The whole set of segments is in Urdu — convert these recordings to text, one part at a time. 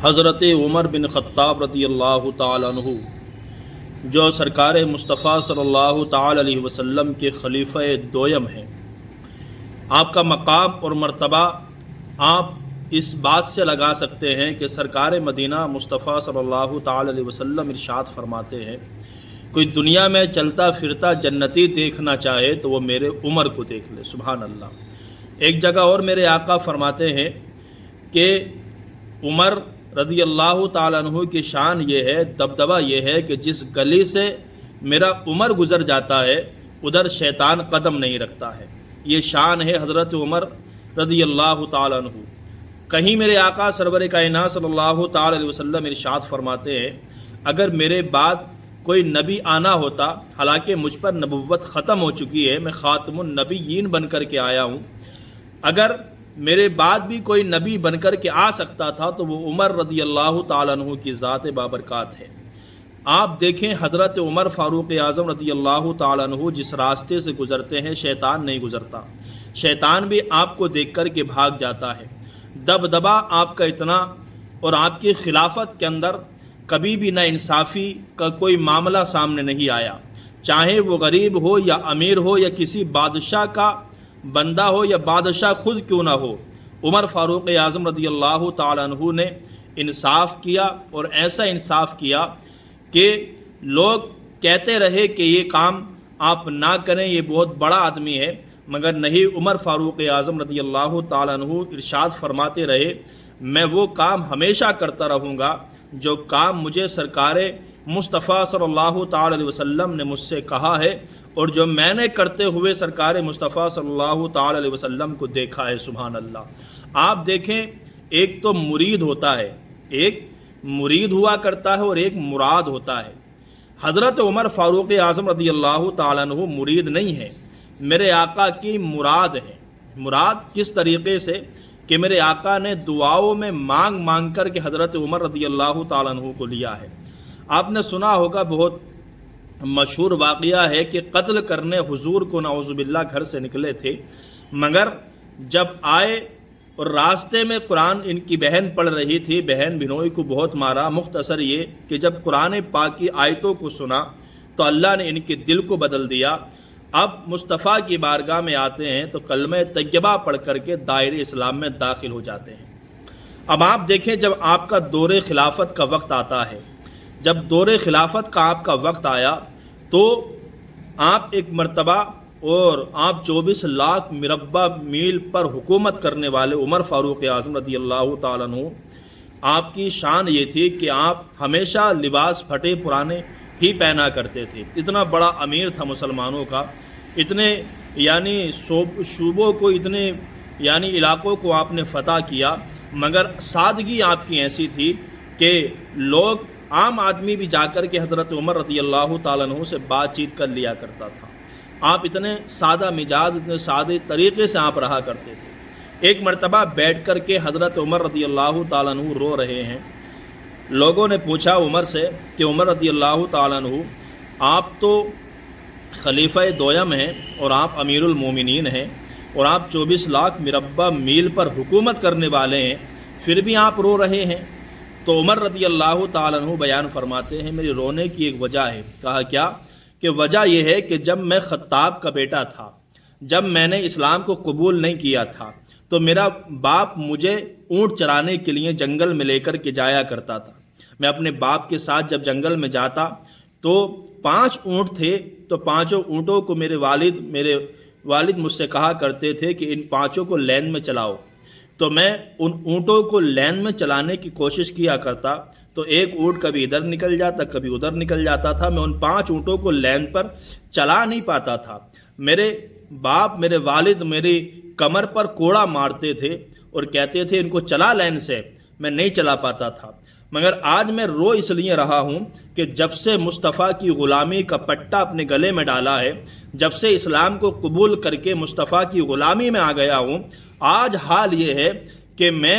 حضرت عمر بن خطاب رضی اللہ تعالیٰ عنہ جو سرکار مصطفیٰ صلی اللہ تعالیٰ علیہ وسلم کے خلیفہ دویم ہیں، آپ کا مقام اور مرتبہ آپ اس بات سے لگا سکتے ہیں کہ سرکار مدینہ مصطفیٰ صلی اللہ تعالیٰ علیہ وسلم ارشاد فرماتے ہیں، کوئی دنیا میں چلتا پھرتا جنتی دیکھنا چاہے تو وہ میرے عمر کو دیکھ لے۔ سبحان اللہ۔ ایک جگہ اور میرے آقا فرماتے ہیں کہ عمر رضی اللہ تعالیٰ عنہ کی شان یہ ہے، دبدبہ یہ ہے کہ جس گلی سے میرا عمر گزر جاتا ہے ادھر شیطان قدم نہیں رکھتا ہے۔ یہ شان ہے حضرت عمر رضی اللہ تعالیٰ عنہ۔ کہیں میرے آقا سرور کائنات صلی اللہ تعالیٰ علیہ وسلم ارشاد فرماتے ہیں، اگر میرے بعد کوئی نبی آنا ہوتا، حالانکہ مجھ پر نبوت ختم ہو چکی ہے، میں خاتم النبیین بن کر کے آیا ہوں، اگر میرے بعد بھی کوئی نبی بن کر کے آ سکتا تھا تو وہ عمر رضی اللہ تعالیٰ عنہ کی ذات بابرکات ہے۔ آپ دیکھیں حضرت عمر فاروق اعظم رضی اللہ تعالیٰ عنہ جس راستے سے گزرتے ہیں شیطان نہیں گزرتا، شیطان بھی آپ کو دیکھ کر کے بھاگ جاتا ہے۔ دبدبا آپ کا اتنا، اور آپ کی خلافت کے اندر کبھی بھی نا انصافی کا کوئی معاملہ سامنے نہیں آیا، چاہے وہ غریب ہو یا امیر ہو یا کسی بادشاہ کا بندہ ہو یا بادشاہ خود کیوں نہ ہو، عمر فاروق اعظم رضی اللہ تعالیٰ عنہ نے انصاف کیا، اور ایسا انصاف کیا کہ لوگ کہتے رہے کہ یہ کام آپ نہ کریں، یہ بہت بڑا آدمی ہے، مگر نہیں، عمر فاروق اعظم رضی اللہ تعالیٰ عنہ ارشاد فرماتے رہے، میں وہ کام ہمیشہ کرتا رہوں گا جو کام مجھے سرکار مصطفیٰ صلی اللہ تعالیٰ علیہ وسلم نے مجھ سے کہا ہے، اور جو میں نے کرتے ہوئے سرکار مصطفیٰ صلی اللہ تعالیٰ علیہ وسلم کو دیکھا ہے۔ سبحان اللہ۔ آپ دیکھیں، ایک تو مرید ہوتا ہے، ایک مرید ہوا کرتا ہے اور ایک مراد ہوتا ہے۔ حضرت عمر فاروق اعظم رضی اللہ تعالیٰ عنہ مرید نہیں ہے، میرے آقا کی مراد ہے۔ مراد کس طریقے سے کہ میرے آقا نے دعاؤں میں مانگ مانگ کر کے حضرت عمر رضی اللہ تعالیٰ عنہ کو لیا ہے۔ آپ نے سنا ہوگا، بہت مشہور واقعہ ہے کہ قتل کرنے حضور کو نعوذ باللہ گھر سے نکلے تھے، مگر جب آئے اور راستے میں قرآن ان کی بہن پڑھ رہی تھی، بہن بنوئی کو بہت مارا۔ مختصر یہ کہ جب قرآن پاک کی آیتوں کو سنا تو اللہ نے ان کے دل کو بدل دیا۔ اب مصطفیٰ کی بارگاہ میں آتے ہیں تو کلمہ طیبہ پڑھ کر کے دائرے اسلام میں داخل ہو جاتے ہیں۔ اب آپ دیکھیں، جب آپ کا دور خلافت کا وقت آتا ہے، جب دور خلافت کا آپ کا وقت آیا تو آپ ایک مرتبہ، اور آپ 24 لاکھ مربع میل پر حکومت کرنے والے عمر فاروق اعظم رضی اللہ تعالیٰ عنہ، آپ کی شان یہ تھی کہ آپ ہمیشہ لباس پھٹے پرانے ہی پہنا کرتے تھے۔ اتنا بڑا امیر تھا مسلمانوں کا، اتنے یعنی صوبوں کو، اتنے یعنی علاقوں کو آپ نے فتح کیا، مگر سادگی آپ کی ایسی تھی کہ لوگ، عام آدمی بھی جا کر کے حضرت عمر رضی اللہ تعالیٰ عنہ سے بات چیت کر لیا کرتا تھا۔ آپ اتنے سادہ مزاج، اتنے سادے طریقے سے آپ رہا کرتے تھے۔ ایک مرتبہ بیٹھ کر کے حضرت عمر رضی اللہ تعالیٰ عنہ رو رہے ہیں۔ لوگوں نے پوچھا عمر سے کہ عمر رضی اللہ تعالیٰ عنہ، آپ تو خلیفہ دویم ہیں اور آپ امیر المومنین ہیں اور آپ 24 لاکھ مربع میل پر حکومت کرنے والے ہیں، پھر بھی آپ رو رہے ہیں؟ تو عمر رضی اللہ تعالیٰ عنہ بیان فرماتے ہیں، میری رونے کی ایک وجہ ہے۔ کہا کیا؟ کہ وجہ یہ ہے کہ جب میں خطاب کا بیٹا تھا، جب میں نے اسلام کو قبول نہیں کیا تھا، تو میرا باپ مجھے اونٹ چرانے کے لیے جنگل میں لے کر کے جایا کرتا تھا۔ میں اپنے باپ کے ساتھ جب جنگل میں جاتا تو 5 اونٹ تھے، تو 5 اونٹوں کو میرے والد مجھ سے کہا کرتے تھے کہ ان 5 کو لین میں چلاؤ، تو میں ان اونٹوں کو لین میں چلانے کی کوشش کیا کرتا، تو ایک اونٹ کبھی ادھر نکل جاتا، کبھی ادھر نکل جاتا تھا، میں ان 5 اونٹوں کو لین پر چلا نہیں پاتا تھا۔ میرے باپ، میرے والد میری کمر پر کوڑا مارتے تھے اور کہتے تھے ان کو چلا لین سے، میں نہیں چلا پاتا تھا۔ مگر آج میں رو اس لیے رہا ہوں کہ جب سے مصطفیٰ کی غلامی کا پٹا اپنے گلے میں ڈالا ہے، جب سے اسلام کو قبول کر کے مصطفیٰ کی غلامی میں آ گیا ہوں، آج حال یہ ہے کہ میں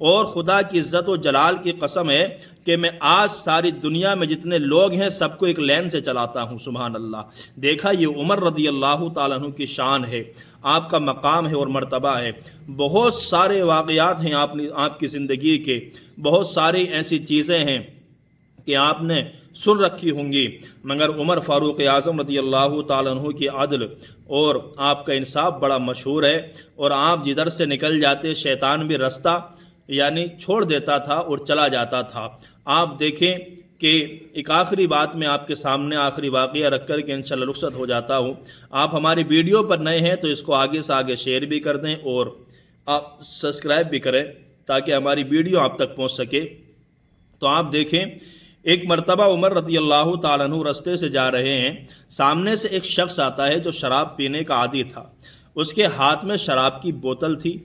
اور خدا کی عزت و جلال کی قسم ہے کہ میں آج ساری دنیا میں جتنے لوگ ہیں سب کو ایک لین سے چلاتا ہوں۔ سبحان اللہ۔ دیکھا، یہ عمر رضی اللہ تعالیٰ عنہ کی شان ہے، آپ کا مقام ہے اور مرتبہ ہے۔ بہت سارے واقعات ہیں آپ کی زندگی کے، بہت ساری ایسی چیزیں ہیں کہ آپ نے سن رکھی ہوں گی، مگر عمر فاروق اعظم رضی اللہ تعالیٰ عنہ کی عدل اور آپ کا انصاف بڑا مشہور ہے، اور آپ جدھر سے نکل جاتے شیطان بھی رستہ چھوڑ دیتا تھا اور چلا جاتا تھا۔ آپ دیکھیں کہ ایک آخری بات میں آپ کے سامنے آخری واقعہ رکھ کر کے انشاءاللہ رخصت ہو جاتا ہوں۔ آپ ہماری ویڈیو پر نئے ہیں تو اس کو آگے سے آگے شیئر بھی کر دیں اور آپ سبسکرائب بھی کریں تاکہ ہماری ویڈیو آپ تک پہنچ سکے۔ تو آپ دیکھیں، ایک مرتبہ عمر رضی اللہ تعالیٰ عنہ رستے سے جا رہے ہیں، سامنے سے ایک شخص آتا ہے جو شراب پینے کا عادی تھا۔ اس کے ہاتھ میں شراب کی بوتل تھی۔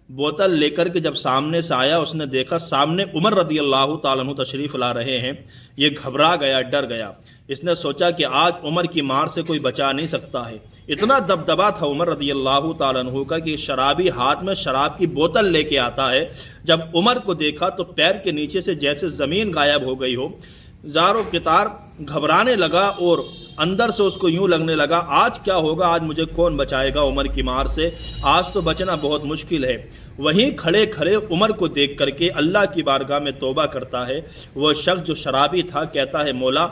بوتل لے کر کے جب سامنے سے آیا، اس نے دیکھا سامنے عمر رضی اللہ تعالیٰ عنہ تشریف لا رہے ہیں۔ یہ گھبرا گیا، ڈر گیا۔ اس نے سوچا کہ آج عمر کی مار سے کوئی بچا نہیں سکتا ہے۔ اتنا دبدبا تھا عمر رضی اللہ تعالیٰ عنہ کا کہ شرابی ہاتھ میں شراب کی بوتل لے کے آتا ہے۔ جب عمر کو دیکھا تو پیر کے نیچے سے جیسے زمین غائب ہو گئی ہو، زار و قطار گھبرانے لگا، اور اندر سے اس کو یوں لگنے لگا آج کیا ہوگا، آج مجھے کون بچائے گا عمر کی مار سے، آج تو بچنا بہت مشکل ہے۔ وہیں کھڑے کھڑے عمر کو دیکھ کر کے اللہ کی بارگاہ میں توبہ کرتا ہے۔ وہ شخص جو شرابی تھا کہتا ہے، مولا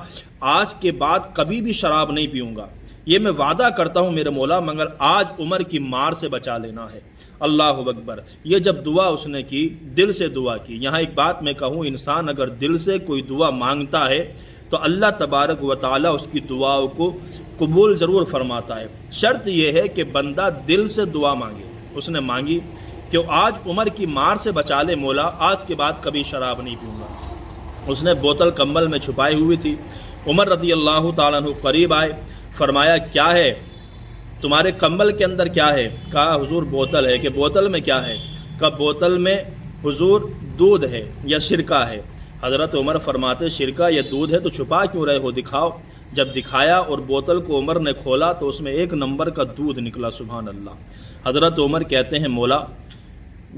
آج کے بعد کبھی بھی شراب نہیں پیوں گا، یہ میں وعدہ کرتا ہوں میرے مولا، مگر آج عمر کی مار سے بچا لینا ہے۔ اللہ اکبر۔ یہ جب دعا اس نے کی، دل سے دعا کی۔ یہاں ایک بات میں کہوں، انسان اگر دل سے کوئی دعا مانگتا ہے تو اللہ تبارک و تعالیٰ اس کی دعاؤں کو قبول ضرور فرماتا ہے۔ شرط یہ ہے کہ بندہ دل سے دعا مانگے۔ اس نے مانگی کہ آج عمر کی مار سے بچا لے مولا، آج کے بعد کبھی شراب نہیں پیوں گا۔ اس نے بوتل کمبل میں چھپائی ہوئی تھی۔ عمر رضی اللہ تعالیٰ عنہ قریب آئے، فرمایا کیا ہے تمہارے کمبل کے اندر، کیا ہے؟ کہا حضور بوتل ہے۔ کہ بوتل میں کیا ہے؟ کہا بوتل میں حضور دودھ ہے یا سرکہ ہے۔ حضرت عمر فرماتے سرکہ یا دودھ ہے تو چھپا کیوں رہے ہو، دکھاؤ۔ جب دکھایا اور بوتل کو عمر نے کھولا تو اس میں 1 نمبر کا دودھ نکلا۔ سبحان اللہ۔ حضرت عمر کہتے ہیں، مولا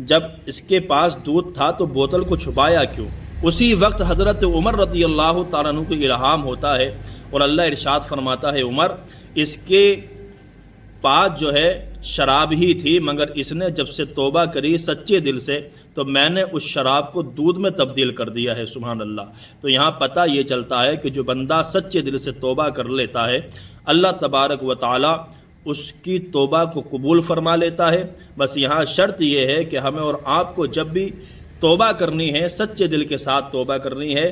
جب اس کے پاس دودھ تھا تو بوتل کو چھپایا کیوں؟ اسی وقت حضرت عمر رضی اللہ تعالیٰ عنہ کو الہام ہوتا ہے اور اللہ ارشاد فرماتا ہے، عمر اس کے پاس جو ہے شراب ہی تھی، مگر اس نے جب سے توبہ کری سچے دل سے تو میں نے اس شراب کو دودھ میں تبدیل کر دیا ہے۔ سبحان اللہ۔ تو یہاں پتہ یہ چلتا ہے کہ جو بندہ سچے دل سے توبہ کر لیتا ہے، اللہ تبارک و تعالی اس کی توبہ کو قبول فرما لیتا ہے۔ بس یہاں شرط یہ ہے کہ ہمیں اور آپ کو جب بھی توبہ کرنی ہے سچے دل کے ساتھ توبہ کرنی ہے۔